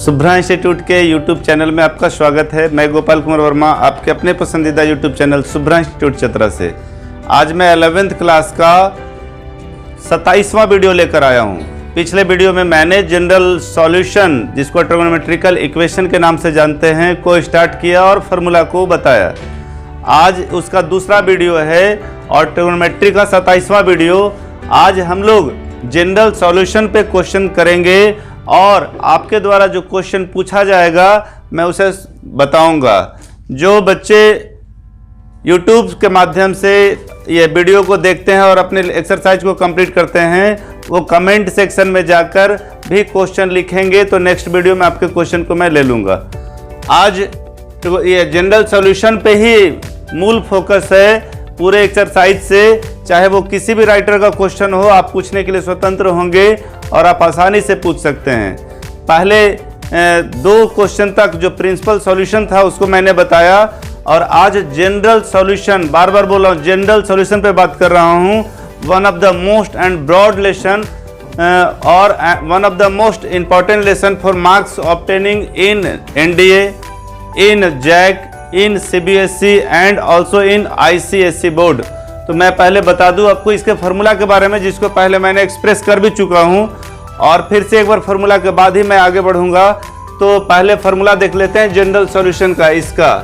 Shubhra institute के YouTube channel में आपका स्वागत है। मैं गोपाल कुमार वर्मा, आपके अपने पसंदीदा YouTube channel Shubhra institute Chatra से। आज मैं 11th क्लास का 27वां वीडियो लेकर आया हूं। पिछले वीडियो में मैंने जनरल सॉल्यूशन, जिसको ट्रिगोनोमेट्रिकल इक्वेशन के नाम से जानते हैं, को स्टार्ट किया और फार्मूला को बताया। आज उसका दूसरा वीडियो है और ट्रिगोनोमेट्री का 27वां वीडियो। आज हम लोग जनरल सॉल्यूशन पे क्वेश्चन करेंगे और आपके द्वारा जो क्वेश्चन पूछा जाएगा मैं उसे बताऊंगा। जो बच्चे YouTube के माध्यम से ये वीडियो को देखते हैं और अपने एक्सरसाइज को कंप्लीट करते हैं, वो कमेंट सेक्शन में जाकर भी क्वेश्चन लिखेंगे तो नेक्स्ट वीडियो में आपके क्वेश्चन को मैं ले लूँगा। आज तो ये जनरल सॉल्यूशन पे ही मूल फोकस है पूरे एक्सरसाइज से। चाहे वो किसी भी राइटर का क्वेश्चन हो, आप पूछने के लिए स्वतंत्र होंगे और आप आसानी से पूछ सकते हैं। पहले 2 क्वेश्चन तक जो प्रिंसिपल सॉल्यूशन था उसको मैंने बताया और आज जनरल सॉल्यूशन, बार बार बोल रहा हूँ, जनरल सॉल्यूशन पे बात कर रहा हूँ। One of the most and broad lesson और one of the most important lesson for marks obtaining in NDA, in JAC, in CBSE and also in ICSE board. तो मैं पहले बता दूं आपको इसके फार्मूला के बारे में, जिसको पहले मैंने एक्सप्रेस कर भी चुका हूं और फिर से एक बार फार्मूला के बाद ही मैं आगे बढ़ूंगा। तो पहले फार्मूला देख लेते हैं जनरल सॉल्यूशन का इसका।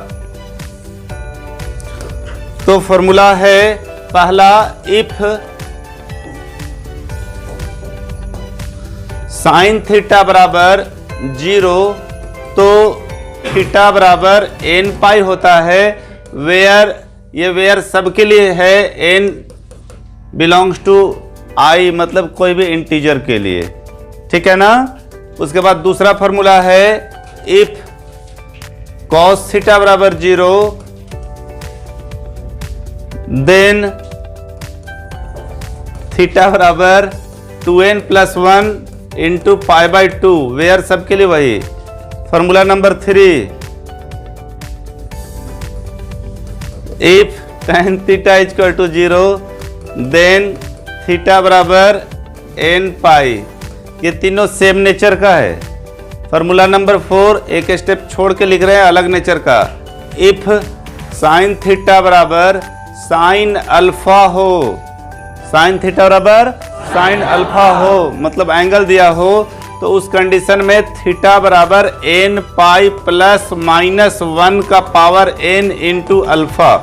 तो फार्मूला है पहला, इफ साइन थीटा बराबर 0 तो थीटा बराबर n पाई होता है। वेयर, ये वेयर सबके लिए है, n बिलोंग्स टू i, मतलब कोई भी इंटीजर के लिए, ठीक है ना। उसके बाद दूसरा फार्मूला है इफ cos थीटा बराबर 0 देन थीटा बराबर 2n + 1 इंटू π/2, वेयर सबके लिए वही। Formula number 3, if tan theta = 0 then theta बराबर n पाई। ये तीनों सेम नेचर का है। फार्मूला नंबर 4, एक स्टेप छोड़ के लिख रहे हैं, अलग नेचर का। इफ साइन थीटा बराबर साइन अल्फा हो, साइन थीटा बराबर साइन अल्फा हो, मतलब एंगल दिया हो, तो उस कंडीशन में थीटा बराबर n पाई प्लस माइनस 1 का power n into alpha.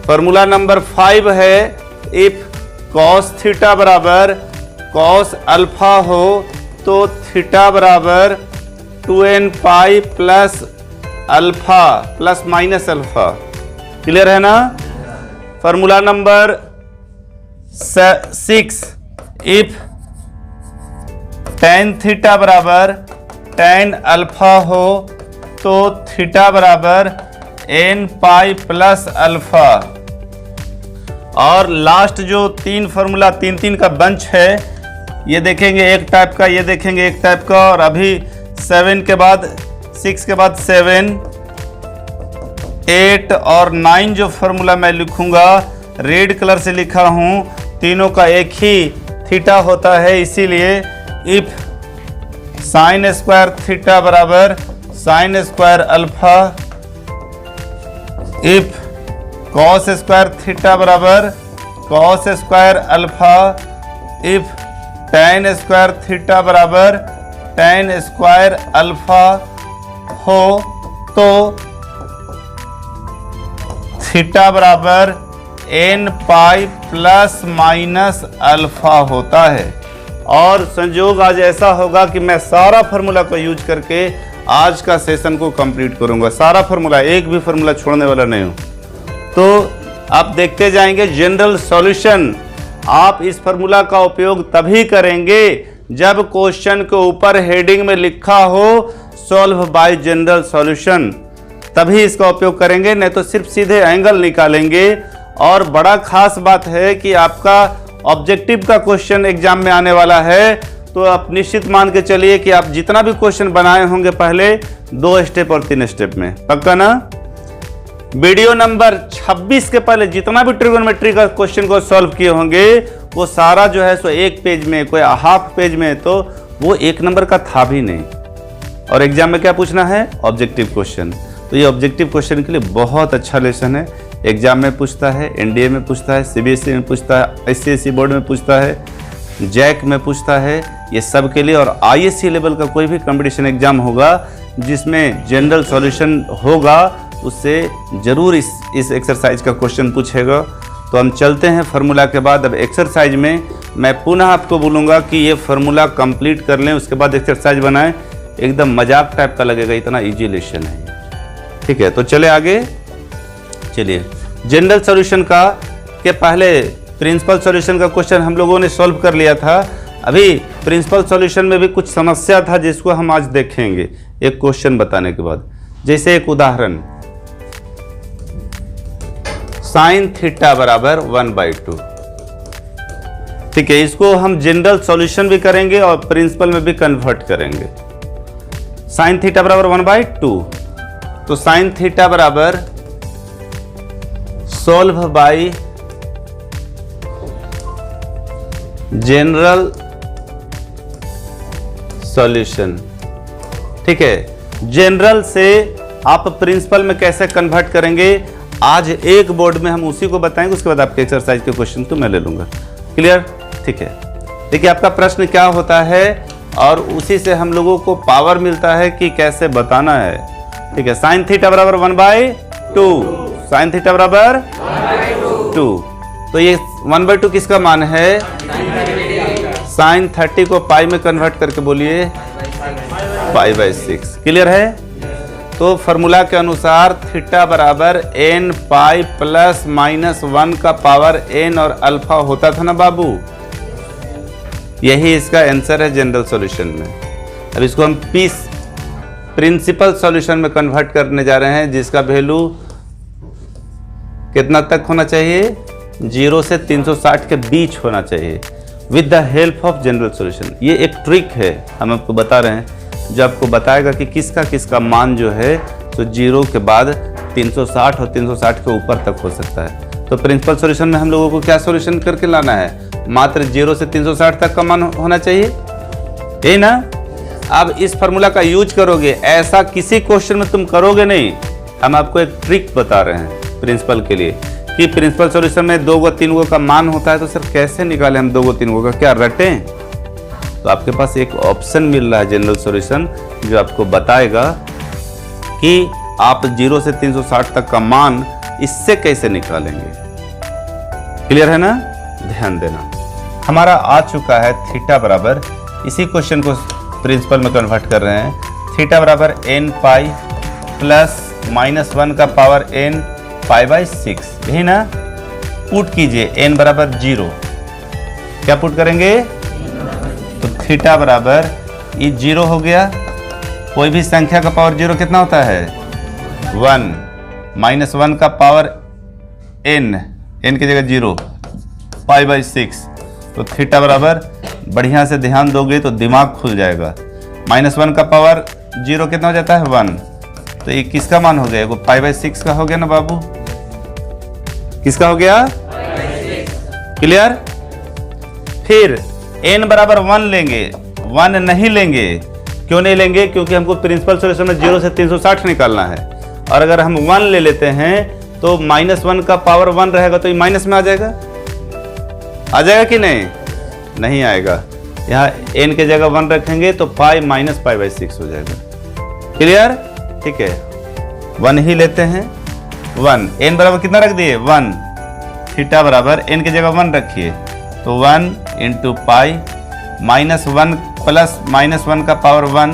Formula number 5 है इफ cos थीटा बराबर cos अल्फा हो तो थीटा बराबर 2n pi plus alpha plus minus alpha. Clear है ना। Formula number 6, if tan theta बराबर tan अल्फा हो तो थीटा बराबर n पाई प्लस अल्फा। और लास्ट जो 3 फार्मूला 3 का बंच है, ये देखेंगे एक टाइप का, ये देखेंगे एक टाइप का, और अभी 7 के बाद 6 के बाद 7, 8 और 9 जो फार्मूला मैं लिखूंगा रेड कलर से लिखा हूं, तीनों का एक ही थीटा होता है। इसीलिए इफ साइन स्क्वायर थीटा बराबर sine square alpha, if cos square theta बराबर cos square alpha, if tan square theta बराबर tan स्क्वायर अल्फा हो तो थीटा बराबर n pi plus minus alpha होता है। और संयोग आज ऐसा होगा कि मैं सारा फार्मूला को यूज करके आज का सेशन को कंप्लीट करूंगा। सारा फार्मूला, एक भी फार्मूला छोड़ने वाला नहीं हूं। तो आप देखते जाएंगे जनरल सॉल्यूशन। आप इस फार्मूला का उपयोग तभी करेंगे जब क्वेश्चन के ऊपर हेडिंग में लिखा हो सॉल्व बाय जनरल सॉल्यूशन, तभी इसका उपयोग करेंगे, नहीं तो सिर्फ सीधे एंगल निकालेंगे। और बड़ा खास बात है कि आपका ऑब्जेक्टिव का क्वेश्चन एग्जाम में आने वाला है, तो आप निश्चित मान के चलिए कि आप जितना भी क्वेश्चन बनाए होंगे पहले 2 स्टेप और 3 स्टेप में, पक्का ना। वीडियो नंबर 26 के पहले जितना भी ट्रिगोनोमेट्री का क्वेश्चन को सॉल्व किए होंगे वो सारा जो है सो 1 पेज में, कोई हाफ पेज में, तो वो 1 नंबर का था भी नहीं। और एग्जाम में क्या पूछना है, ऑब्जेक्टिव क्वेश्चन। तो ये ऑब्जेक्टिव क्वेश्चन के लिए बहुत अच्छा लेसन है। एग्जाम में पूछता है, एनडीए में पूछता है, सीबीएसई में पूछता है, आईसीएसई बोर्ड में पूछता है, जैक में पूछता है, ये सब के लिए। और आईएससी लेवल का कोई भी कंपटीशन एग्जाम होगा जिसमें जनरल सॉल्यूशन होगा, उससे ज़रूर इस एक्सरसाइज का क्वेश्चन पूछेगा। तो हम चलते हैं फार्मूला के बाद। अब एक्सरसाइज में मैं पुनः आपको बोलूँगा कि ये फार्मूला कंप्लीट कर लें, उसके बाद एक्सरसाइज बनाएं। एकदम मजाक टाइप का लगेगा, इतना इजी लेसन है। ठीक है, तो चले आगे। चलिए, जनरल सॉल्यूशन का के पहले प्रिंसिपल सॉल्यूशन का क्वेश्चन हम लोगों ने सॉल्व कर लिया था। अभी प्रिंसिपल सॉल्यूशन में भी कुछ समस्या था जिसको हम आज देखेंगे एक क्वेश्चन बताने के बाद। जैसे एक उदाहरण, साइन थीटा बराबर 1/2। ठीक है, इसको हम जनरल सॉल्यूशन भी करेंगे और प्रिंसिपल में भी कन्वर्ट करेंगे। साइन थीटा बराबर 1/2, तो साइन थीटा बराबर सोल्व बाई जनरल सॉल्यूशन। ठीक है, जनरल से आप प्रिंसिपल में कैसे कन्वर्ट करेंगे, आज एक बोर्ड में हम उसी को बताएंगे। उसके बाद आपके एक्सरसाइज के क्वेश्चन तो मैं ले लूंगा। क्लियर? ठीक है, देखिए आपका प्रश्न क्या होता है और उसी से हम लोगों को पावर मिलता है कि कैसे बताना है। ठीक है, साइन थीटा बराबर 1/2, साइन थीटा बराबर 2। तो ये 1/2 किसका मान है, साइन 30 को पाई में कन्वर्ट करके बोलिए π/6। क्लियर है? तो फॉर्मूला के अनुसार थीटा बराबर n पाई प्लस माइनस 1 का पावर n और अल्फा होता था ना बाबू। यही इसका आंसर है जनरल सॉल्यूशन में। अब इसको हम प्रिंसिपल सॉल्यूशन में कन्वर्ट करने जा रहे हैं, जिसका वैल्यू कितना तक होना चाहिए, 0 से 360 के बीच होना चाहिए with the help of general solution. ये एक ट्रिक है, हम आपको बता रहे हैं, जो आपको बताएगा कि किसका किसका मान जो है तो 0 के बाद 360 और 360 के ऊपर तक हो सकता है। तो प्रिंसिपल सॉल्यूशन में हम लोगों को क्या सॉल्यूशन करके लाना है, मात्र 0 से 360 तक का मान होना चाहिए, यही ना। अब इस फार्मूला का यूज करोगे, ऐसा किसी क्वेश्चन में तुम करोगे नहीं। हम आपको एक ट्रिक बता रहे हैं प्रिंसिपल के लिए कि प्रिंसिपल सॉल्यूशन में 2 गो 3 गो का मान होता है, तो सर कैसे निकालें हम 2 गो 3 गो का, क्या रटें? तो आपके पास एक ऑप्शन मिल रहा है जनरल सॉल्यूशन, जो आपको बताएगा कि आप 0 से 360 तक का मान इससे कैसे निकालेंगे। क्लियर है ना? ध्यान देना। हमारा आ चुका है थीटा बराबर, इसी क्वेश्चन को प्रिंसिपल में कन्वर्ट कर रहे हैं, थीटा बराबर n पाई प्लस माइनस 1 का पावर n π/6, यही ना। पुट कीजिए n बराबर 0, क्या पुट करेंगे, तो थीटा बराबर ये 0 हो गया। कोई भी संख्या का पावर 0 कितना होता है, 1, माइनस 1 का पावर n की जगह 0, π/6। तो थीटा बराबर, बढ़िया से ध्यान दोगे तो दिमाग खुल जाएगा, -1 का पावर 0 कितना हो जाता है, 1। तो ये किसका मान हो गया, वो π/6 का हो गया ना बाबू। किसका हो गया, क्लियर। फिर n बराबर 1 लेंगे, 1 नहीं लेंगे। क्यों नहीं लेंगे, क्योंकि हमको प्रिंसिपल सॉल्यूशन में 0 से 360 निकालना है। और अगर हम 1 ले लेते हैं तो -1 का पावर 1 रहेगा, तो ये माइनस में आ जाएगा, आ जाएगा कि नहीं, नहीं आएगा। यहाँ n के जगह 1 रखेंगे तो पाई माइनस π/6 हो जाएगा। क्लियर, ठीक है। 1 ही लेते हैं, 1, n बराबर कितना रख दिए, 1। थीटा बराबर n की जगह 1 रखिए, तो 1 इंटू पाई, -1 प्लस -1 का पावर 1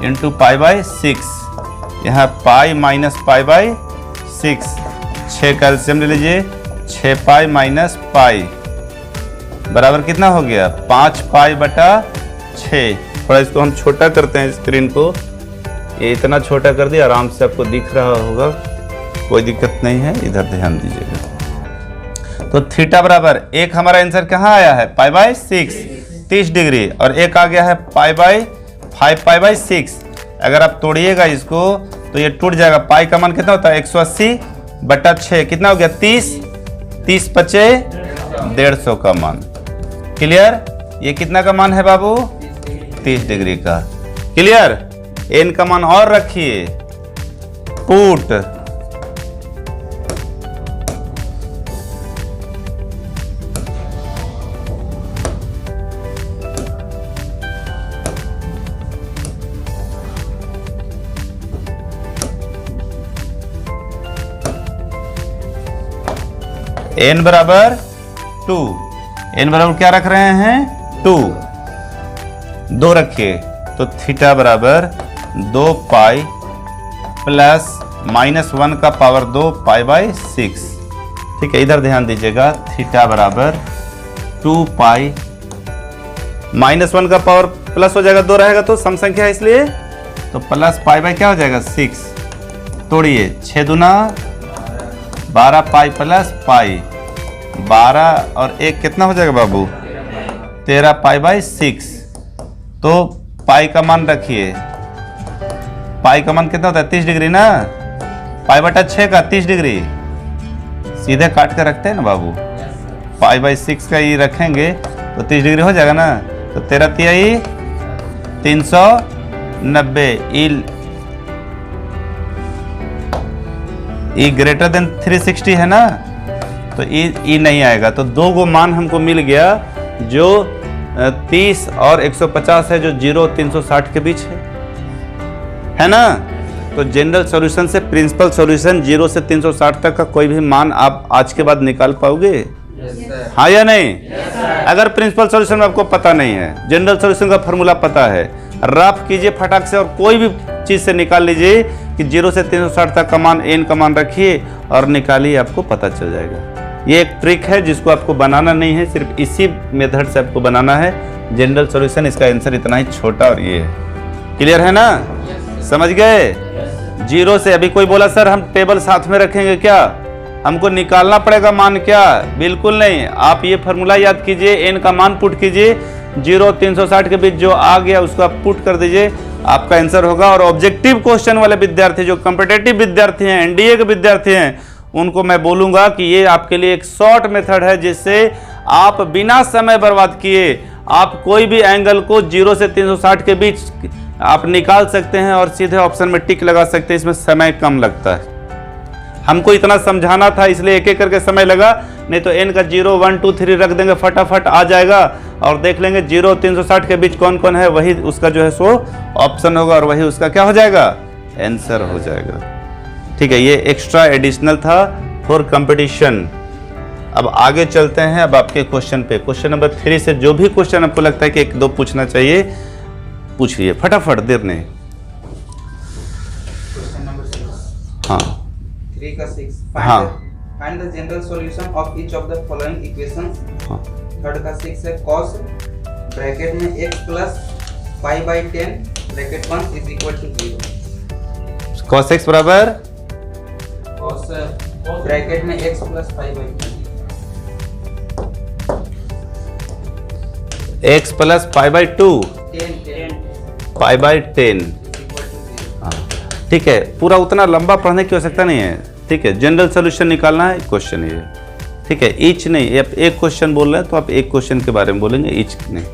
इंटू π/6। यहाँ पाई माइनस π/6, 6 का एलसीएम ले लीजिए, 6 पाई माइनस पाई बराबर कितना हो गया, 5 π/6। थोड़ा इसको हम छोटा करते हैं स्क्रीन को, ये इतना छोटा कर दिया, आराम से आपको दिख रहा होगा, कोई दिक्कत नहीं है, इधर ध्यान दीजिएगा। तो थीटा बराबर, एक हमारा आंसर कहाँ आया है, π/6, 30 डिग्री, और एक आ गया है π/5, π/6। अगर आप तोड़िएगा इसको तो ये टूट जाएगा। पाई का मान कितना होता है, 180/6, कितना हो गया, 30, 30 × 5 150 का मान। क्लियर, ये कितना का मान है बाबू, 30 डिग्री का। क्लियर, n का मान और रखिए, पुट n बराबर 2, n बराबर क्या रख रहे हैं 2 रखिए, तो थीटा बराबर 2 पाई प्लस -1 का पावर 2 पाई बाई 6। ठीक है, इधर ध्यान दीजिएगा, थीटा बराबर 2 पाई, -1 का पावर प्लस हो जाएगा, 2 रहेगा तो सम संख्या है इसलिए, तो प्लस पाई बाई क्या हो जाएगा 6, तोड़िए 6 दूना 12 पाई प्लस पाई, 12 और 1 कितना हो जाएगा बाबू 13 पाई बाई 6। तो पाई का मान रखिए, पाई का मान कितना होता है 30 डिग्री ना, पाई बटा 6 का 30 डिग्री, सीधे काट कर रखते हैं ना बाबू, पाई बाई 6 का ये रखेंगे तो 30 डिग्री हो जाएगा ना, तो 13 तिहाई 390, ई ग्रेटर देन 360 है ना, तो ई नहीं आएगा, तो 2 गो मान हमको मिल गया जो 30 और 150 है, जो 0 360 के बीच है ना। तो जनरल सॉल्यूशन से प्रिंसिपल सॉल्यूशन 0 से 360 तक का कोई भी मान आप आज के बाद निकाल पाओगे? हाँ या नहीं? अगर प्रिंसिपल सॉल्यूशन में आपको पता नहीं है, जनरल सॉल्यूशन का फॉर्मूला पता है, रफ कीजिए फटाक से और कोई भी चीज से निकाल लीजिए कि 0 से 360 तक का मान n का मान रखिए और निकालिए, आपको पता चल जाएगा। ये एक ट्रिक है जिसको आपको बनाना नहीं है, सिर्फ इसी मेथड से आपको बनाना है जनरल सॉल्यूशन। इसका आंसर इतना ही छोटा और ये है। क्लियर है ना? समझ गए? 0 से अभी कोई बोला सर हम टेबल साथ में रखेंगे क्या, हमको निकालना पड़ेगा मान क्या? बिल्कुल नहीं, आप ये फॉर्मूला याद कीजिए, n का मान पुट कीजिए, 0 360 के बीच जो आ गया उसको आप पुट कर दीजिए, आपका आंसर होगा। और ऑब्जेक्टिव क्वेश्चन वाले विद्यार्थी, जो कॉम्पिटिटिव विद्यार्थी हैं, एनडीए के विद्यार्थी हैं, उनको मैं बोलूंगा कि ये आपके लिए एक शॉर्ट मेथड है जिससे आप बिना समय बर्बाद किए आप कोई भी एंगल को 0 से 360 के बीच आप निकाल सकते हैं और सीधे ऑप्शन में टिक लगा सकते हैं। इसमें समय कम लगता है। हमको इतना समझाना था इसलिए एक एक करके समय लगा, नहीं तो n का 0 1 2 3 रख देंगे, फटाफट आ जाएगा और देख लेंगे 0 360 के बीच कौन कौन है, वही उसका जो है सो ऑप्शन होगा और वही उसका क्या हो जाएगा, आंसर हो जाएगा। ठीक है, ये एक्स्ट्रा एडिशनल था फॉर कंपटीशन। अब आगे चलते हैं, अब आपके क्वेश्चन पे, क्वेश्चन नंबर 3 से जो भी क्वेश्चन आपको लगता है कि 1-2 पूछना चाहिए पूछिए फटाफट, देर नहीं। हाँ 3 का 6 हाँ find the general solution of each of the following equations. हाँ 3rd का 6 है cos ब्रैकेट में x plus pi by 10 bracket 1 is equal to 0। cos x बराबर cos ब्रैकेट में x plus pi by 10 x plus pi by 2 pi by 10। ठीक है, पूरा उतना लंबा पढ़ने की आवश्यकता नहीं है। ठीक है, जनरल सॉल्यूशन निकालना है, क्वेश्चन ये। ठीक है, ईच नहीं, आप एक क्वेश्चन बोल रहे हैं तो आप एक क्वेश्चन के बारे में बोलेंगे, ईच नहीं।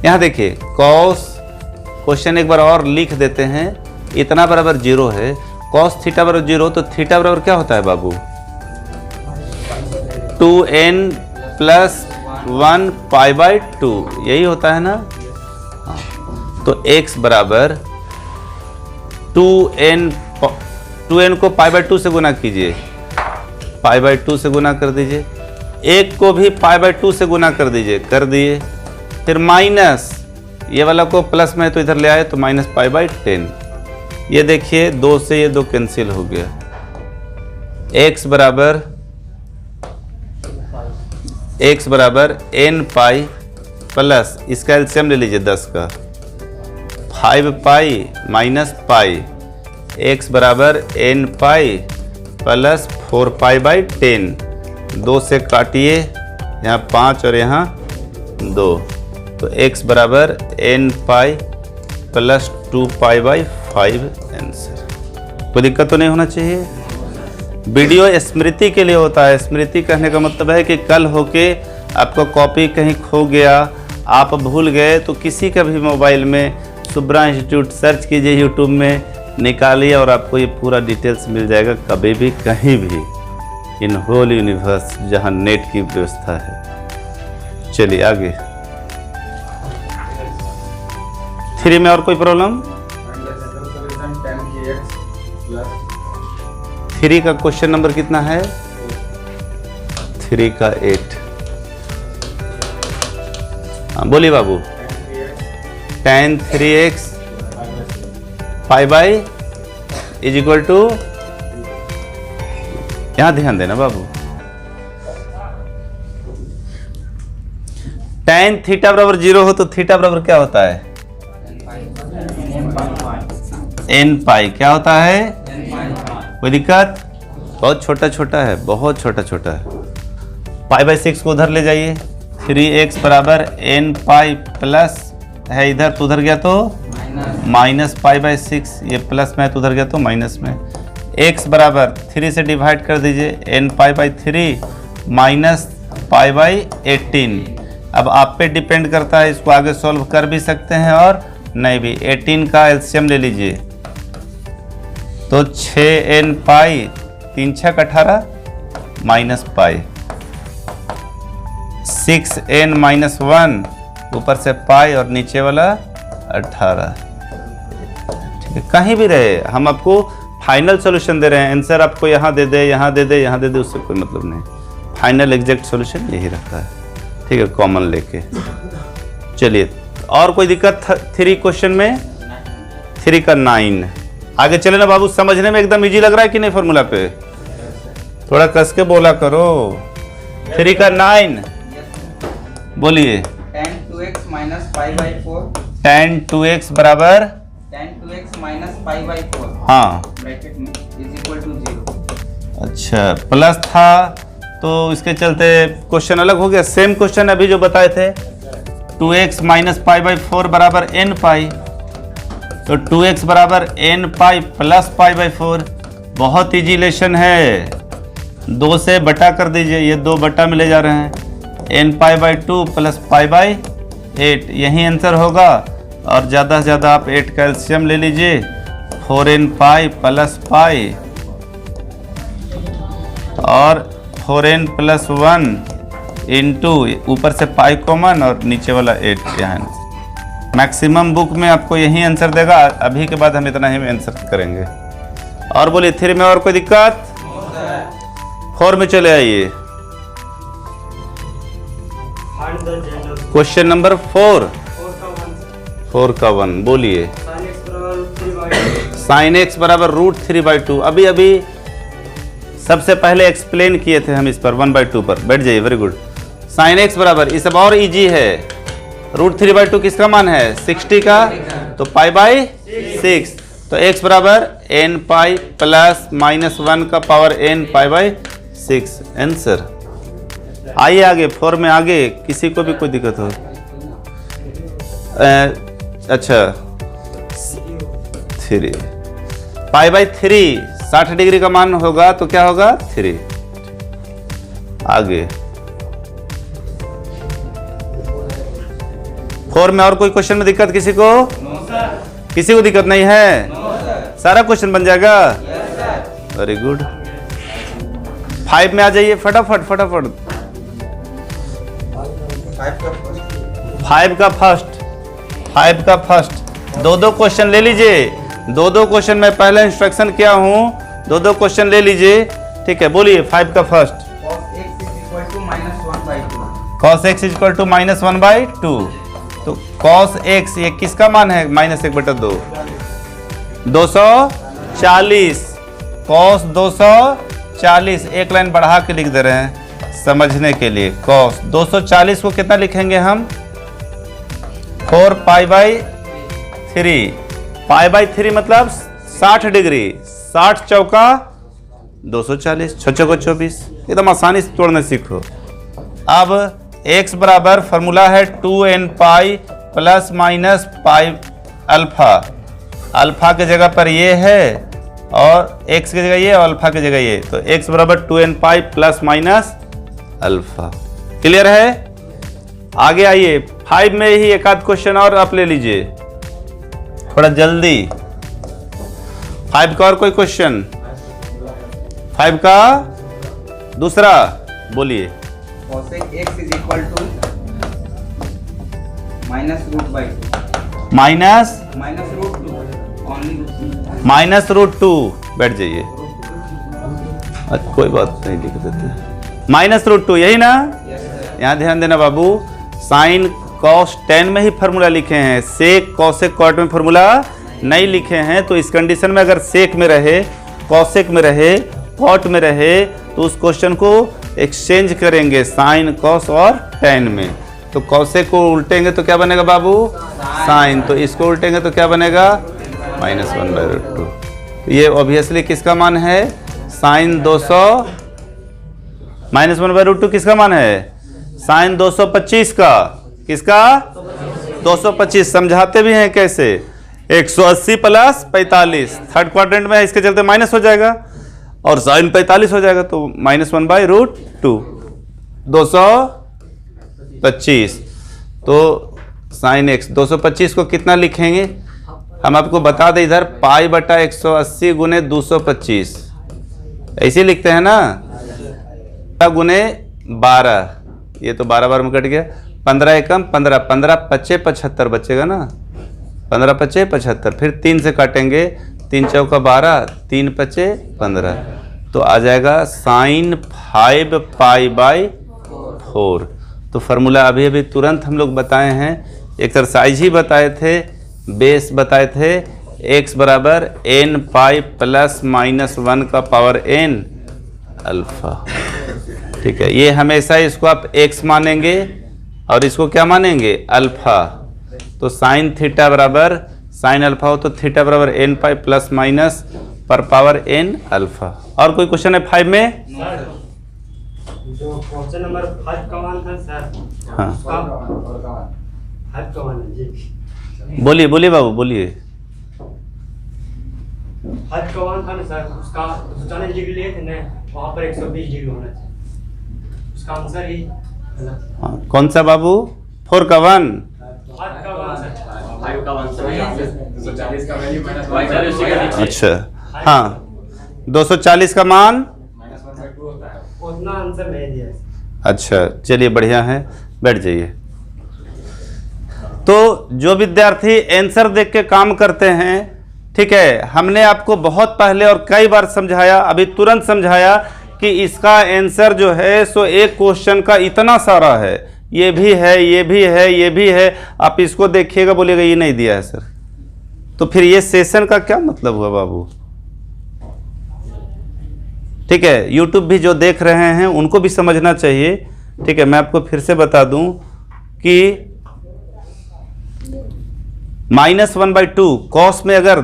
यहाँ देखिए कॉस, क्वेश्चन एक बार और लिख देते हैं, इतना बराबर 0 है, कॉस थीटा बराबर 0, तो थीटा बराबर क्या होता है बाबू 2n प्लस 1 पाई बाई 2, यही होता है ना। हाँ, तो x बराबर 2n को पाई बाई 2 से गुना कीजिए, पाई बाई 2 से गुना कर दीजिए, 1 को भी पाई बाई 2 से गुना कर दीजिए, कर दिए, फिर माइनस ये वाला को प्लस में तो इधर ले आए तो माइनस पाई बाई 10। ये देखिए 2 से ये 2 कैंसिल हो गया, x बराबर n पाई प्लस इसका एलसीएम ले लीजिए 10 का, 5 पाई माइनस पाई, x बराबर n pi plus 4 pi by 10, 2 से काटिए, यहाँ 5 और यहाँ 2, तो x बराबर n pi plus 2 pi by 5 answer. कोई दिक्कत तो नहीं होना चाहिए। वीडियो स्मृति के लिए होता है। स्मृति कहने का मतलब है कि कल होके आपको कॉपी कहीं खो गया, आप भूल गए, तो किसी का भी मोबाइल में शुभ्रा इंस्टीट्यूट सर्च कीजिए यूट्यूब में, निकालिए और आपको ये पूरा डिटेल्स मिल जाएगा, कभी भी कहीं भी इन होल यूनिवर्स जहाँ नेट की व्यवस्था है। चलिए आगे। 3 में और कोई प्रॉब्लम? 3 का क्वेश्चन नंबर कितना है? 3 का 8। हाँ बोलिए बाबू। tan 3x 5 is equal to, यहां ध्यान देना बाबू, tan थीटा बराबर 0 हो तो थीटा बराबर क्या होता है? n पाई। क्या होता है? कोई दिक्कत? बहुत छोटा छोटा है, बहुत छोटा छोटा है। π/6 को उधर ले जाइए। 3x बराबर n पाई प्लस है, इधर तो उधर गया तो माइनस π/6, ये प्लस में तो उधर गया तो माइनस में। x बराबर 3 से डिवाइड कर दीजिए, n π/3 माइनस π/18। अब आप पे डिपेंड करता है, इसको आगे सॉल्व कर भी सकते हैं और नहीं भी। 18 का एलसीएम ले लीजिए तो 6n पाई, 3 6 18 माइनस पाई, 6n माइनस 1 ऊपर से पाई और नीचे वाला 18। ठीक है, कहीं भी रहे, हम आपको फाइनल सॉल्यूशन दे रहे हैं। आंसर आपको यहाँ दे दे, यहाँ दे दे, यहाँ दे दे, उससे कोई मतलब नहीं। फाइनल एग्जैक्ट सॉल्यूशन यही रहता है। ठीक है, कॉमन लेके। चलिए और कोई दिक्कत? 3 क्वेश्चन में 3 का 9। आगे चले ना बाबू, समझने में एकदम इजी लग रहा है कि नहीं? फॉर्मूला पे थोड़ा कस के बोला करो। 3 का 9 बोलिए। tan 2x minus 5/4, tan 2x बराबर tan 2x माइनस 5/4, हाँ ब्रैकेट में इज इक्वल टू 0। अच्छा, प्लस था तो इसके चलते क्वेश्चन अलग हो गया। सेम क्वेश्चन अभी जो बताए थे, 2x माइनस π/4 बराबर n पाई, तो 2x बराबर n पाई प्लस π/4। बहुत इजी लेशन है, 2 से बटा कर दीजिए, ये 2 बटा में ले जा रहे हैं। n π/2 प्लस π/8 यही आंसर होगा। और ज़्यादा से ज़्यादा आप 8 का एलसीएम ले लीजिए, 4n पाई प्लस पाई और 4n प्लस 1 इंटू ऊपर से पाई कॉमन और नीचे वाला 8। यहाँ मैक्सिमम बुक में आपको यही आंसर देगा। अभी के बाद हम इतना ही आंसर करेंगे। और बोलिए 3 में और कोई दिक्कत? 4 में चले आइए। क्वेश्चन नंबर 4 का 1 बोलिए। sin x बराबर √3/2। अभी अभी सबसे पहले एक्सप्लेन किए थे हम इस पर 1/2 पर। बैठ जाइए, वेरी गुड। sin x बराबर, ये सब और इजी है। √3/2 किसका मान है? 60 का, तो π/6। तो x बराबर n पाई प्लस माइनस 1 का पावर n π/6 आंसर। आइए आगे 4 में। आगे किसी को भी कोई दिक्कत हो? अच्छा 3 π/3 60 डिग्री का मान होगा तो क्या होगा? 3। आगे 4 में और कोई क्वेश्चन में दिक्कत किसी को? किसी को दिक्कत नहीं है? सारा क्वेश्चन बन जाएगा। Very good. 5 में आ जाइए फटाफट फटाफट। 5 का फर्स्ट 2 क्वेश्चन ले लीजिए। 2 क्वेश्चन में पहले इंस्ट्रक्शन किया हूँ, 2 क्वेश्चन ले लीजिए। ठीक है, बोलिए 5 का first. cos x is equal to -1/2। तो cos x ये किसका मान है? -1/2, 240। cos 240 एक लाइन बढ़ा के लिख दे रहे हैं समझने के लिए। cos 240 को कितना लिखेंगे हम? 4π/3। π/3 मतलब 60 डिग्री। 60 चौका 240, 6 चौका 24। एकदम आसानी से तोड़ना सीखो। अब x बराबर फॉर्मूला है 2n pi plus minus pi alpha. Alpha के जगह पर ये है और x की जगह ये और अल्फा की जगह ये, तो x बराबर 2n pi plus minus alpha. Clear है? आगे आइए 5 में ही एक आध क्वेश्चन और आप ले लीजिए। थोड़ा जल्दी। 5 का और कोई क्वेश्चन? 5 का दूसरा बोलिए। cosec x is equal to minus root by minus root two only minus root 2। बैठ जाइए, अच्छा कोई बात नहीं, लिख देते माइनस रूट 2, यही ना? यहाँ ध्यान देना बाबू, साइन कॉस टेन में ही फॉर्मूला लिखे हैं, सेक कॉसेक कॉट में फॉर्मूला नहीं लिखे हैं। तो इस कंडीशन में अगर सेक में रहे, कॉसेक में रहे, कॉट में रहे, तो उस क्वेश्चन को एक्सचेंज करेंगे साइन कॉस और टेन में। तो कॉसेक को उल्टेंगे तो क्या बनेगा बाबू? साइन। तो इसको उल्टेंगे तो क्या बनेगा? -1/√2। ये ऑब्वियसली किसका मान है? साइन 200 -1/√2 किसका मान है? साइन 225 का। किसका? 225। समझाते भी हैं कैसे? 180 प्लस 45 थर्ड क्वाड्रेंट में है, इसके चलते माइनस हो जाएगा और साइन 45 हो जाएगा, तो -1/√2 225। तो साइन x 225 को कितना लिखेंगे? हम आपको बता दें, इधर π/180 गुने 225 ऐसे लिखते हैं ना, गुने 12, ये तो 12 बार में कट गया, 15 एकम 15, 15 पच्चे 75 बचेगा ना, 15 पच्चे 75, फिर 3 से काटेंगे, 3 चौका 12, 3 पच्चे 15, तो आ जाएगा साइन 5π/4। तो फार्मूला अभी अभी तुरंत हम लोग बताए हैं, एक्सरसाइज ही बताए थे, बेस बताए थे, x बराबर n पाई प्लस -1 का पावर n अल्फा। ठीक है, ये हमेशा इसको आप x मानेंगे और इसको क्या मानेंगे? अल्फा। तो साइन थीटा बराबर साइन अल्फा हो तो थीटा बराबर n पाई प्लस माइनस पर पावर n अल्फा। और कोई क्वेश्चन है 5 में? जो क्वेश्चन नंबर 5 का मान था सर, हाँ, 5 का मान है जी। बोलिए बोलिए बाबू बोलिए। 5 का मान था ना सर, उसका 240 डिग्री लिए थे ना, वहाँ पर 120 डिग्री होना चाहिए, उसका आंसर ही हाँ, कौन सा बाबू? 4 का 1? 5 का मान सर, 5 का मान 240 का वैल्यू माइनस अच्छा, हाँ 240 का मान -1/2 होता है। उतना आंसर नहीं दिया। अच्छा, चलिए बढ़िया है, बैठ जाइए। तो जो विद्यार्थी आंसर देख के काम करते हैं, ठीक है, हमने आपको बहुत पहले और कई बार समझाया, अभी तुरंत समझाया कि इसका आंसर जो है सो एक क्वेश्चन का इतना सारा है, ये भी है, ये भी है, ये भी है, आप इसको देखिएगा बोलिएगा ये नहीं दिया है सर, तो फिर ये सेशन का क्या मतलब हुआ बाबू? ठीक है, यूट्यूब भी जो देख रहे हैं उनको भी समझना चाहिए। ठीक है, मैं आपको फिर से बता दूं कि -1/2 कॉस में अगर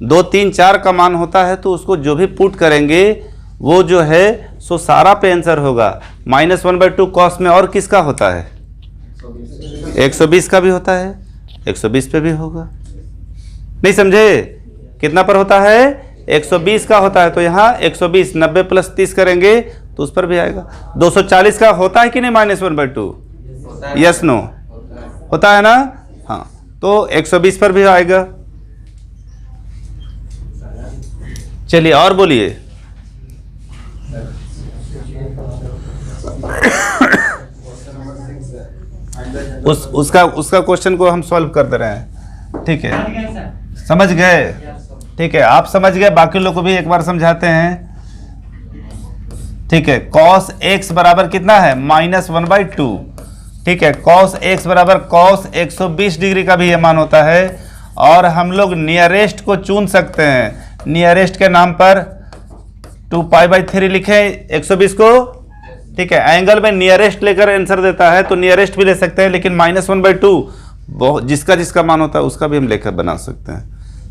2, 3, 4 का मान होता है तो उसको जो भी पुट करेंगे वो जो है सो सारा पे आंसर होगा। -1/2 कॉस में और किसका होता है? 120 का भी होता है, 120 पे भी होगा। नहीं समझे? कितना पर होता है? 120 का होता है, तो यहाँ 120 90 + 30 करेंगे तो उस पर भी आएगा। 240 का होता है कि नहीं -1/2? Yes no? होता है ना? हाँ, तो 120 पर भी आएगा। चलिए और बोलिए। उसका क्वेश्चन को हम सॉल्व कर दे रहे हैं। ठीक है, समझ गए? ठीक है, आप समझ गए, बाकी लोग को भी एक बार समझाते हैं। ठीक है, cos x बराबर कितना है? -1/2। ठीक है, cos x बराबर cos 120 डिग्री का भी ये मान होता है। और हम लोग नियरेस्ट को चुन सकते हैं, नियरेस्ट के नाम पर 2π/3 लिखें 120 को। ठीक है, एंगल में नियरेस्ट लेकर आंसर देता है तो नियरेस्ट भी ले सकते हैं, लेकिन -1/2 जिसका जिसका मान होता है उसका भी हम लेकर बना सकते हैं।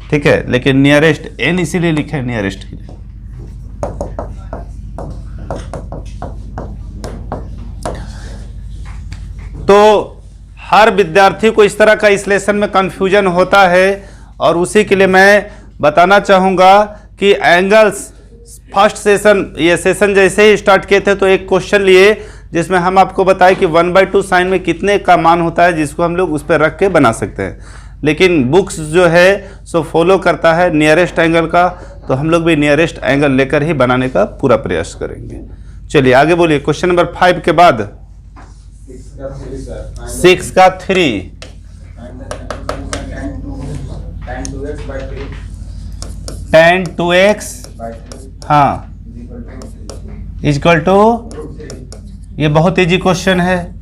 ठीक है, लेकिन नियरेस्ट n इसीलिए लिखे नियरेस्ट के लिए। तो हर विद्यार्थी को इस तरह का इस लेसन में कंफ्यूजन होता है और उसी के लिए मैं बताना चाहूँगा कि एंगल्स फर्स्ट सेशन, ये सेशन जैसे ही स्टार्ट किए थे तो एक क्वेश्चन लिए जिसमें हम आपको बताएं कि 1/2 साइन में कितने का मान होता है, जिसको हम लोग उस पर रख के बना सकते हैं। लेकिन बुक्स जो है सो फॉलो करता है नियरेस्ट एंगल का, तो हम लोग भी नियरेस्ट एंगल लेकर ही बनाने का पूरा प्रयास करेंगे। चलिए आगे बोलिए। क्वेश्चन नंबर 5 के बाद 6 का 3 tan 2x हाँ इक्वल टू, ये बहुत इजी क्वेश्चन है,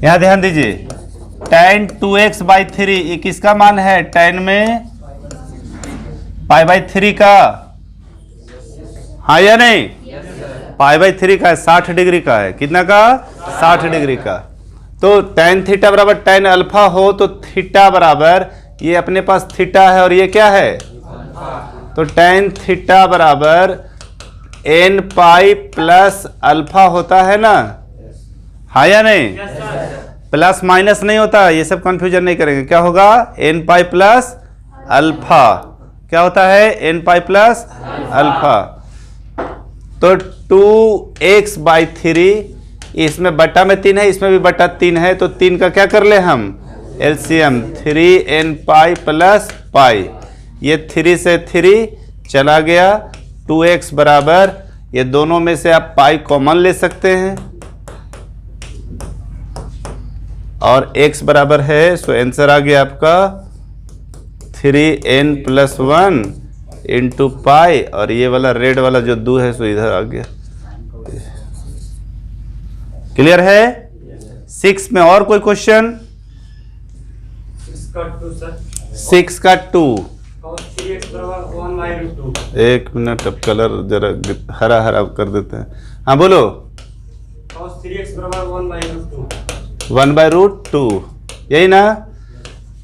यहाँ ध्यान दीजिए। tan 2x/3 ये किसका मान है? tan में π/3 का, हाँ या नहीं? π/3 का है, 60 डिग्री का है। कितना का? 60 डिग्री का। तो tan थीटा बराबर tan अल्फा हो तो थीटा बराबर, ये अपने पास थीटा है और ये क्या है? तो tan थीटा बराबर n पाई प्लस अल्फा होता है ना, हाँ या नहीं? प्लस माइनस नहीं होता, ये सब कंफ्यूजन नहीं करेंगे। क्या होगा? n pi plus alpha. क्या होता है? n pi plus alpha. तो 2x/3, इसमें बटा में 3 है, इसमें भी बटा 3 है, तो 3 का क्या कर ले हम? एलसीएम। 3n पाई प्लस पाई, ये 3 से 3 चला गया। 2x बराबर, ये दोनों में से आप पाई कॉमन ले सकते हैं और x बराबर है, सो आंसर आ गया आपका 3n + 1 इंटू पाई, और ये वाला रेड वाला जो 2 है सो इधर आ गया। क्लियर है? 6 में और कोई क्वेश्चन? 6 का 2 एक मिनट, अब कलर जरा हरा हरा कर देते हैं। हाँ बोलो। 1/√2 यही ना?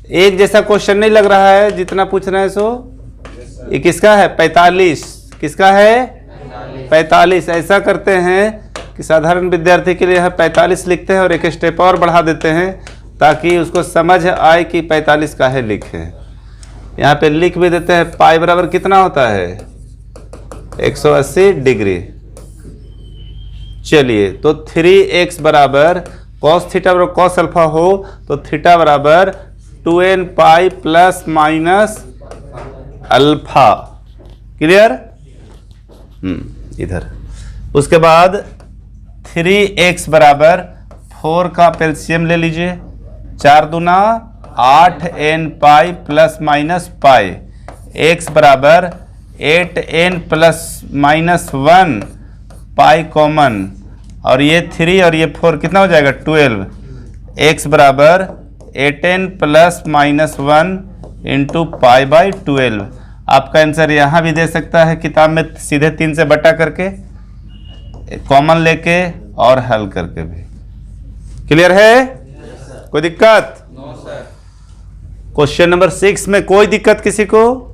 एक जैसा क्वेश्चन नहीं लग रहा है जितना पूछ रहे हैं सो? ये किसका है? 45। किसका है? 45। ऐसा करते हैं कि साधारण विद्यार्थी के लिए यह 45 लिखते हैं और एक स्टेप और बढ़ा देते हैं ताकि उसको समझ आए कि 45 काहे लिखे। यहाँ पे लिख भी देते हैं पाई बराबर कितना होता है? 180 डिग्री। चलिए, तो 3x बराबर cos थीटा बराबर cos अल्फा हो तो थीटा बराबर 2n pi plus minus alpha. Clear? इधर। उसके बाद 3x बराबर 4 का एलसीएम ले लीजिए, 4 दूना 8n पाई प्लस माइनस पाई, x बराबर 8n plus minus 1 pi common, और ये 3 और ये 4 कितना हो जाएगा? 12। x बराबर 8n प्लस माइनस 1 इंटू π/12। आपका आंसर यहाँ भी दे सकता है किताब में, सीधे 3 से बटा करके, कॉमन लेके और हल करके भी। क्लियर है? कोई दिक्कत? क्वेश्चन नंबर 6 में कोई दिक्कत किसी को?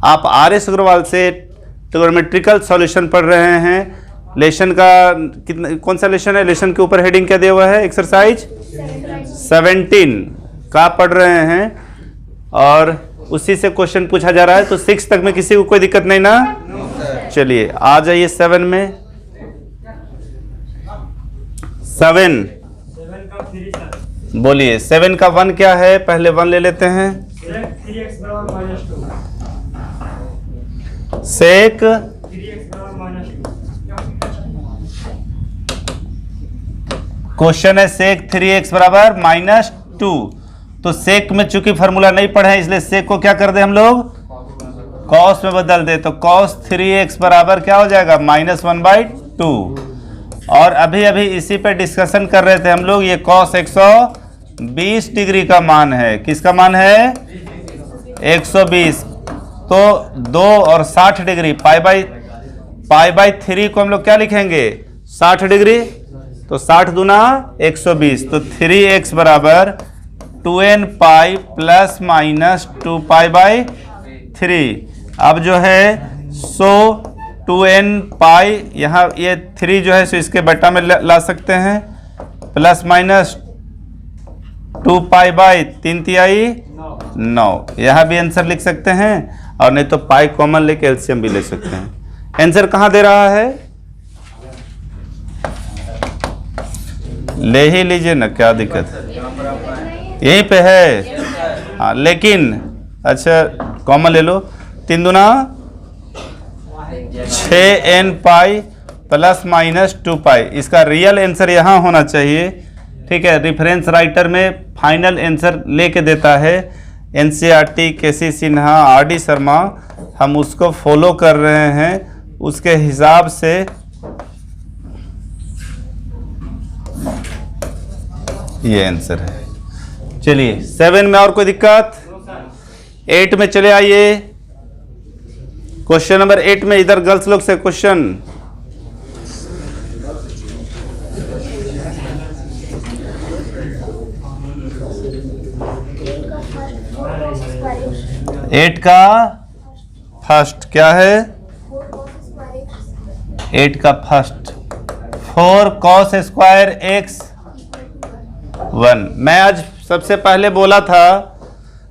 आप RS अग्रवाल से ट्रिगोनोमेट्रिकल सॉल्यूशन पढ़ रहे हैं। लेसन का कितना, कौन सा लेसन है? लेसन के ऊपर हेडिंग क्या दिया हुआ है? एक्सरसाइज 17 का पढ़ रहे हैं और उसी से क्वेश्चन पूछा जा रहा है। तो 6 तक में किसी को कोई दिक्कत नहीं ना? चलिए आ जाइए 7 में। 7 बोलिए। 7 का 1 क्या है? पहले 1 ले लेते हैं। सेक क्वेश्चन है सेक 3x बराबर -2। तो सेक में चूंकि फार्मूला नहीं पढ़े हैं इसलिए सेक को क्या कर दे हम लोग? कॉस में बदल दे। तो कॉस 3x बराबर क्या हो जाएगा? -1/2। और अभी अभी इसी पे डिस्कशन कर रहे थे हम लोग, ये कॉस 120 डिग्री का मान है। किसका मान है? 120। तो 2 और 60 डिग्री, π/3 को हम लोग क्या लिखेंगे? 60 डिग्री। तो 60 दूना 120, तो 3x बराबर 2n पाई प्लस माइनस 2 π/3। अब जो है सो 2n पाई, यहाँ ये 3 जो है सो इसके बटा में ला सकते हैं, प्लस माइनस 2 π/3 तिहाई 9। यहाँ भी आंसर लिख सकते हैं और नहीं तो पाई कॉमन लेके एलसीएम भी ले सकते हैं। आंसर कहाँ दे रहा है? ले ही लीजिए ना, क्या दिक्कत है? यहीं पे है। हाँ, लेकिन अच्छा कॉमन ले लो, 3 दूना 6n पाई प्लस माइनस 2 पाई। इसका रियल आंसर यहाँ होना चाहिए। ठीक है, रेफरेंस राइटर में फाइनल आंसर लेके देता है एनसीईआरटी, केसी सिन्हा, आरडी शर्मा। हम उसको फॉलो कर रहे हैं, उसके हिसाब से ये आंसर है। चलिए 7 में और कोई दिक्कत? 8 में चले आइए। क्वेश्चन नंबर 8 में इधर गर्ल्स लोग से क्वेश्चन। एट का फर्स्ट क्या है? 8 का फर्स्ट 4 cos स्क्वायर एक्स 1। मैं आज सबसे पहले बोला था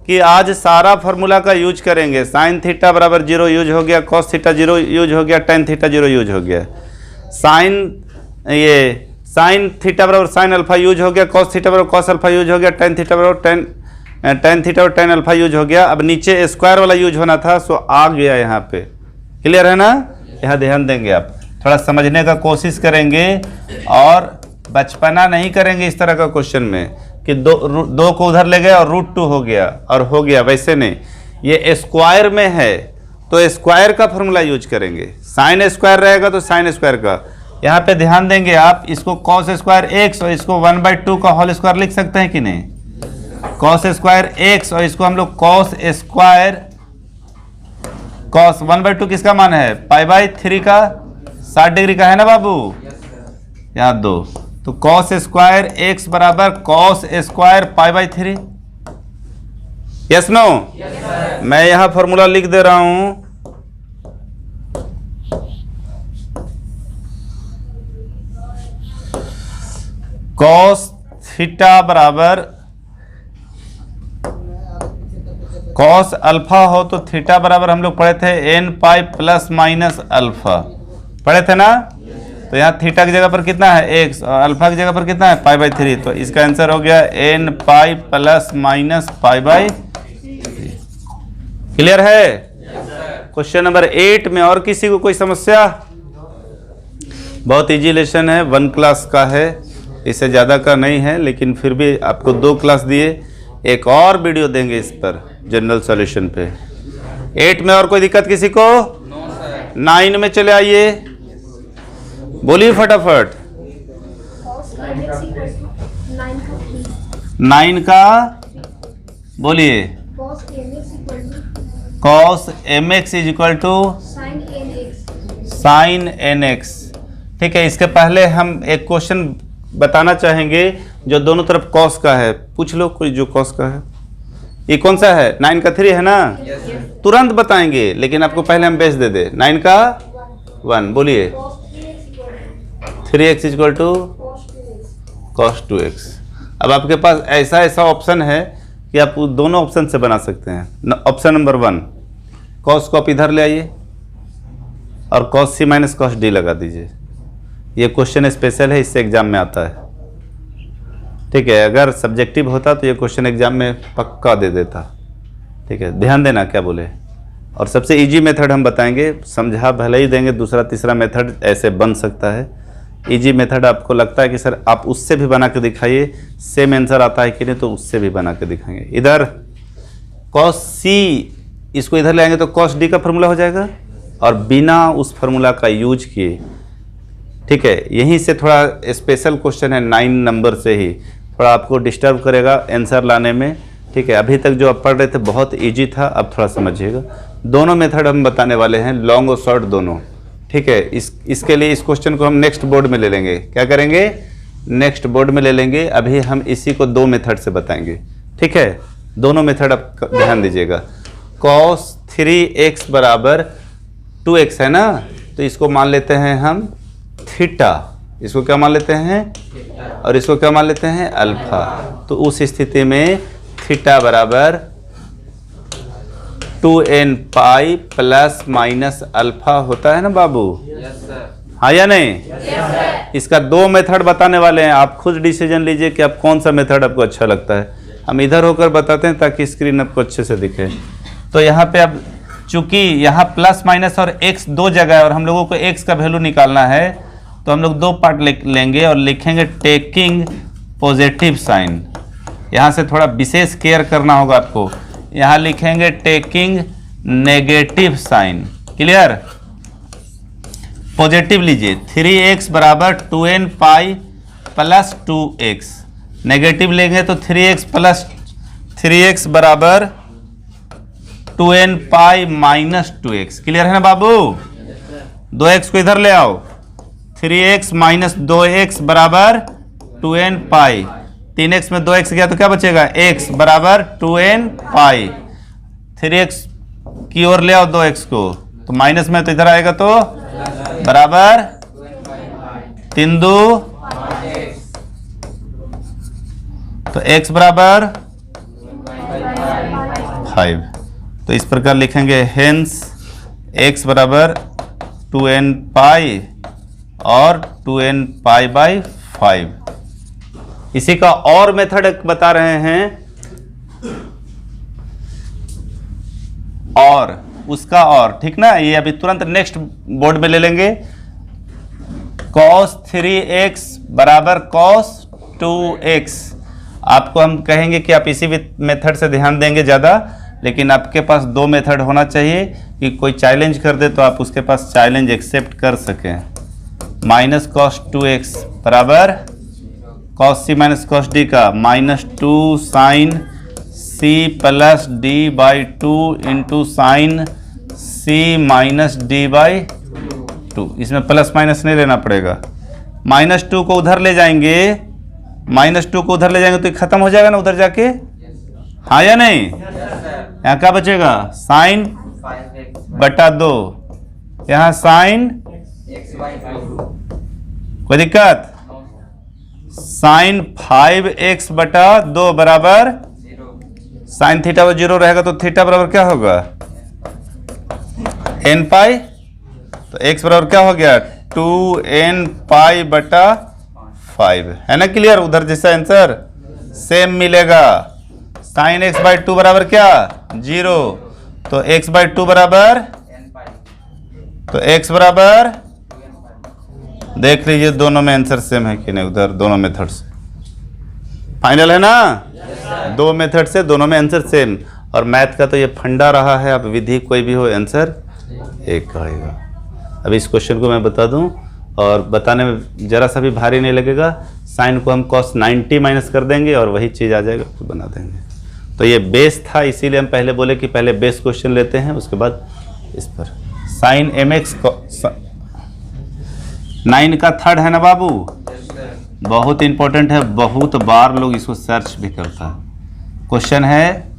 कि आज सारा फार्मूला का यूज करेंगे। साइन थीटा बराबर 0 यूज हो गया, कॉस थीटा 0 यूज हो गया, टेन थीटा 0 यूज हो गया। साइन थीटा बराबर साइन अल्फा यूज हो गया, कॉस थीटा बराबर कॉस अल्फा यूज हो गया, टेन थीटा बराबर टेन थीटा और टेन अल्फा यूज हो गया। अब नीचे स्क्वायर वाला यूज होना था, सो आ गया यहाँ पे। क्लियर है ना? यहाँ ध्यान देंगे, आप थोड़ा समझने का कोशिश करेंगे और बचपना नहीं करेंगे इस तरह का क्वेश्चन में कि दो को उधर ले गए और √2 हो गया और हो गया, वैसे नहीं। ये स्क्वायर में है तो स्क्वायर का फॉर्मूला यूज करेंगे। साइन स्क्वायर रहेगा तो साइन स्क्वायर का। यहाँ पे ध्यान देंगे आप, इसको कॉस स्क्वायर एक्स और इसको 1/2 का होल स्क्वायर लिख सकते हैं कि नहीं? कॉस स्क्वायर एक्स और इसको हम लोग कॉस स्क्वायर कॉस 1/2 किसका मान है? π/3 का 60 डिग्री का है ना बाबू? यहाँ 2 तो कॉस स्क्वायर एक्स बराबर कॉस स्क्वायर π/3। Yes no? मैं यहाँ फॉर्मूला लिख दे रहा हूं। कॉस थीटा बराबर कॉस अल्फा हो तो थीटा बराबर हम लोग पढ़े थे n pi plus minus alpha, पढ़े थे ना? तो यहाँ थीटा की जगह पर कितना है? x और अल्फा की जगह पर कितना है? π/3। तो इसका आंसर हो गया n pi plus minus π/3। Clear है? क्वेश्चन नंबर 8 में और किसी को कोई समस्या? बहुत इजी लेसन है, 1 क्लास का है, इससे ज़्यादा का नहीं है, लेकिन फिर भी आपको 2 क्लास दिए, एक और वीडियो देंगे इस पर जनरल सॉल्यूशन पे। 8 में और कोई दिक्कत किसी को? 9 में चले आइए, बोलिए फटाफट। 9 का बोलिए। cos mx is equal to sine nx। ठीक है, इसके पहले हम एक क्वेश्चन बताना चाहेंगे जो दोनों तरफ cos का है। पूछ लो कोई जो cos का है। ये कौन सा है? 9 का 3 है ना? तुरंत बताएंगे, लेकिन आपको पहले हम बेस दे दे। 9 का 1 बोलिए। 3x is equal to cos 2x। अब आपके पास ऐसा ऑप्शन है कि आप दोनों ऑप्शन से बना सकते हैं। ऑप्शन नंबर 1, cos को आप इधर ले आइए और cos c minus cos d लगा दीजिए। ये क्वेश्चन स्पेशल है, इससे एग्जाम में आता है। ठीक है, अगर सब्जेक्टिव होता तो ये क्वेश्चन एग्जाम में पक्का दे देता। ठीक है, ध्यान देना क्या बोले। और सबसे इजी मेथड हम बताएंगे, समझा भले ही देंगे, दूसरा तीसरा मेथड ऐसे बन सकता है। इजी मेथड आपको लगता है कि सर आप उससे भी बना के दिखाइए, सेम आंसर आता है कि नहीं, तो उससे भी बना के दिखाएंगे। इधर cos c, इसको इधर ले आएंगे तो cos d का फॉर्मूला हो जाएगा, और बिना उस फार्मूला का यूज किए। ठीक है, यहीं से थोड़ा स्पेशल क्वेश्चन है, 9 नंबर से ही थोड़ा आपको डिस्टर्ब करेगा आंसर लाने में। ठीक है, अभी तक जो आप पढ़ रहे थे बहुत इजी था, अब थोड़ा समझिएगा। दोनों मेथड हम बताने वाले हैं, लॉन्ग और शॉर्ट दोनों। ठीक है, इसके लिए इस क्वेश्चन को हम नेक्स्ट बोर्ड में ले लेंगे। क्या करेंगे? नेक्स्ट बोर्ड में ले लेंगे। अभी हम इसी को 2 मेथड से बताएंगे। ठीक है, दोनों मेथड आप ध्यान दीजिएगा। cos 3x बराबर 2x है ना, तो इसको मान लेते हैं हम थीटा, इसको क्या मान लेते हैं? और इसको क्या मान लेते हैं? अल्फा। तो उस स्थिति में थीटा बराबर 2n pi plus minus alpha होता है ना बाबू? हाँ या नहीं? इसका 2 मेथड बताने वाले हैं, आप खुद डिसीजन लीजिए कि आप कौन सा मेथड आपको अच्छा लगता है। हम इधर होकर बताते हैं ताकि स्क्रीन आपको अच्छे से दिखे। तो यहाँ पे अब चूंकि यहाँ प्लस माइनस और x दो जगह है और हम लोगों को x का वैल्यू निकालना है, तो हम लोग दो पार्ट लेंगे और लिखेंगे टेकिंग पॉजिटिव साइन। यहाँ से थोड़ा विशेष केयर करना होगा आपको। यहाँ लिखेंगे taking negative sign. Clear? Positive लीजिए, 3x बराबर 2n pi plus 2x। Negative लेंगे तो 3x प्लस 3x बराबर 2n pi minus 2x। Clear है ना बाबू? 2x को इधर ले आओ, 3x माइनस 2x बराबर 2n पाई। 3x में 2x गया तो क्या बचेगा? x बराबर 2n पाई। 3x की ओर ले आओ 2x को, तो माइनस में तो इधर आएगा तो बराबर 3 2, तो x बराबर 5। तो इस प्रकार लिखेंगे हेंस x बराबर 2n पाई और 2n पाई बाई 5। इसी का और मेथड बता रहे हैं, और उसका और, ठीक ना? ये अभी तुरंत नेक्स्ट बोर्ड में ले लेंगे। cos 3x बराबर cos 2x। आपको हम कहेंगे कि आप इसी मेथड से ध्यान देंगे ज़्यादा, लेकिन आपके पास दो मेथड होना चाहिए कि कोई चैलेंज कर दे तो आप उसके पास चैलेंज एक्सेप्ट कर सकें। माइनस cos 2x बराबर cos c minus cos d का minus 2 sine c plus d by 2 into sine c minus d by 2। इसमें प्लस माइनस नहीं लेना पड़ेगा। माइनस 2 को उधर ले जाएंगे, माइनस 2 को उधर ले जाएंगे तो ये खत्म हो जाएगा ना उधर जाके, हाँ या नहीं? यहाँ क्या बचेगा? साइन बटा 2, यहाँ साइन, कोई दिक्कत? साइन 5x बटा 2 बराबर साइन थीटा वो 0 रहेगा तो थीटा बराबर क्या होगा? n पाई। तो x बराबर क्या हो गया? 2n पाई बटा 5। है ना क्लियर? उधर जैसा आंसर सेम मिलेगा। साइन x बाई 2 बराबर क्या? 0। तो x बाई 2 बराबर, तो x बराबर, देख लीजिए दोनों में आंसर सेम है कि नहीं उधर, दोनों मेथड से। फाइनल है ना? दो मेथड से दोनों में आंसर सेम। और मैथ का तो ये फंडा रहा है, अब विधि कोई भी हो आंसर एक आएगा। अब इस क्वेश्चन को मैं बता दूं और बताने में जरा सा भी भारी नहीं लगेगा। साइन को हम cos 90 माइनस कर देंगे और वही चीज़ आ जाएगा, तो बना देंगे। तो ये बेस था, इसीलिए हम पहले बोले कि पहले बेस क्वेश्चन लेते हैं, उसके बाद इस पर। साइन mx 9 का थर्ड है ना बाबू? बहुत इंपॉर्टेंट है, बहुत बार लोग इसको सर्च भी करता है। क्वेश्चन है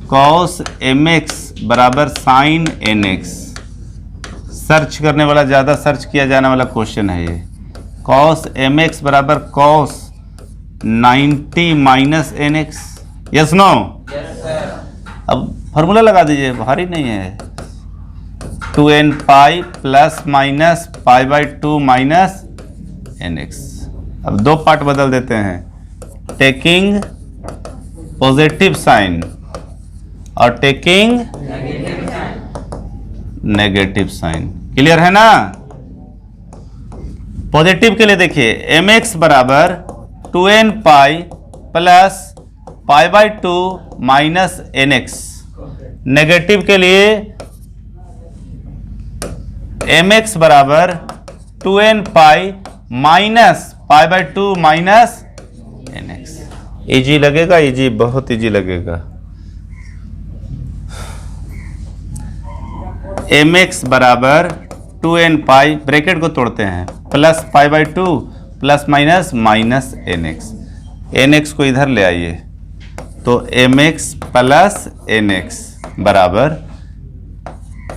cos mx बराबर साइन nx। सर्च करने वाला, ज़्यादा सर्च किया जाने वाला क्वेश्चन है ये। cos mx बराबर cos 90 minus nx। Yes no? अब फॉर्मूला लगा दीजिए, भारी नहीं है। 2n pi plus minus pi by 2 minus nx। अब दो पार्ट बदल देते हैं, टेकिंग पॉजिटिव साइन और टेकिंग नेगेटिव साइन। क्लियर है ना? पॉजिटिव के लिए देखिए, mx बराबर 2n pi plus pi by 2 minus nx। Negative के लिए mx बराबर 2n pi minus pi by 2 minus nx। Easy लगेगा? इजी, बहुत इजी लगेगा। mx बराबर 2n पाई, ब्रैकेट को तोड़ते हैं, plus pi by 2 plus minus minus nx। nx को इधर ले आइए, तो mx प्लस nx बराबर,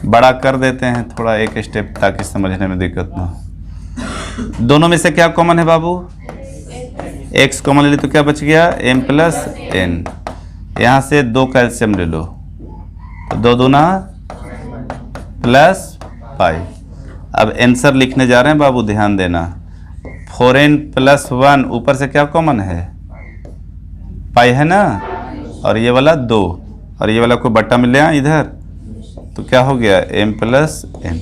बड़ा कर देते हैं थोड़ा एक स्टेप ताकि समझने में दिक्कत ना हो। दोनों में से क्या कॉमन है बाबू? x कॉमन ले ली तो क्या बच गया? m plus n। यहाँ से 2 कैल्शियम ले लो, तो 2 दूना प्लस पाई। अब आंसर लिखने जा रहे हैं बाबू, ध्यान देना। 4n प्लस 1, ऊपर से क्या कॉमन है? पाई है ना, और ये वाला 2, और ये वाला को बट्टा मिल गया इधर, तो क्या हो गया m प्लस n।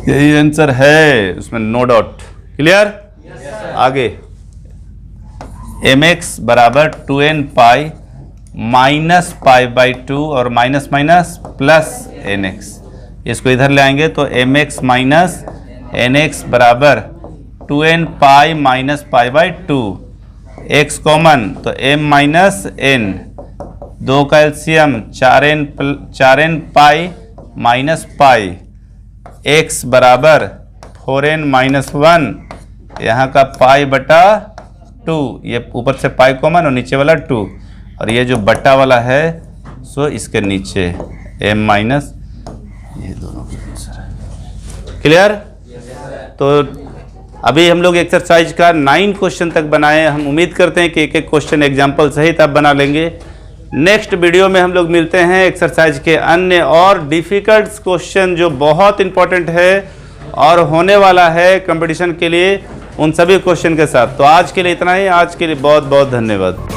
यही आंसर है, उसमें नो डाउट। क्लियर? आगे mx बराबर 2n pi minus pi by 2 और माइनस माइनस प्लस nx, इसको इधर ले आएंगे तो mx माइनस nx बराबर 2n pi minus pi by 2, x common तो m माइनस n, 2 का एलसीएम 4n पाई माइनस पाई, x बराबर 4n माइनस 1, यहाँ का पाई बटा 2, ये ऊपर से पाई कॉमन और नीचे वाला 2, और ये जो बटा वाला है सो इसके नीचे m माइनस, ये दोनों का आंसर है। क्लियर? तो अभी हम लोग एक्सरसाइज का 9 क्वेश्चन तक बनाए। हम उम्मीद करते हैं कि एक एक क्वेश्चन एग्जाम्पल सहित आप बना लेंगे। नेक्स्ट वीडियो में हम लोग मिलते हैं एक्सरसाइज के अन्य और डिफ़िकल्ट क्वेश्चन जो बहुत इंपॉर्टेंट है और होने वाला है कंपटीशन के लिए, उन सभी क्वेश्चन के साथ। तो आज के लिए इतना ही। आज के लिए बहुत बहुत धन्यवाद।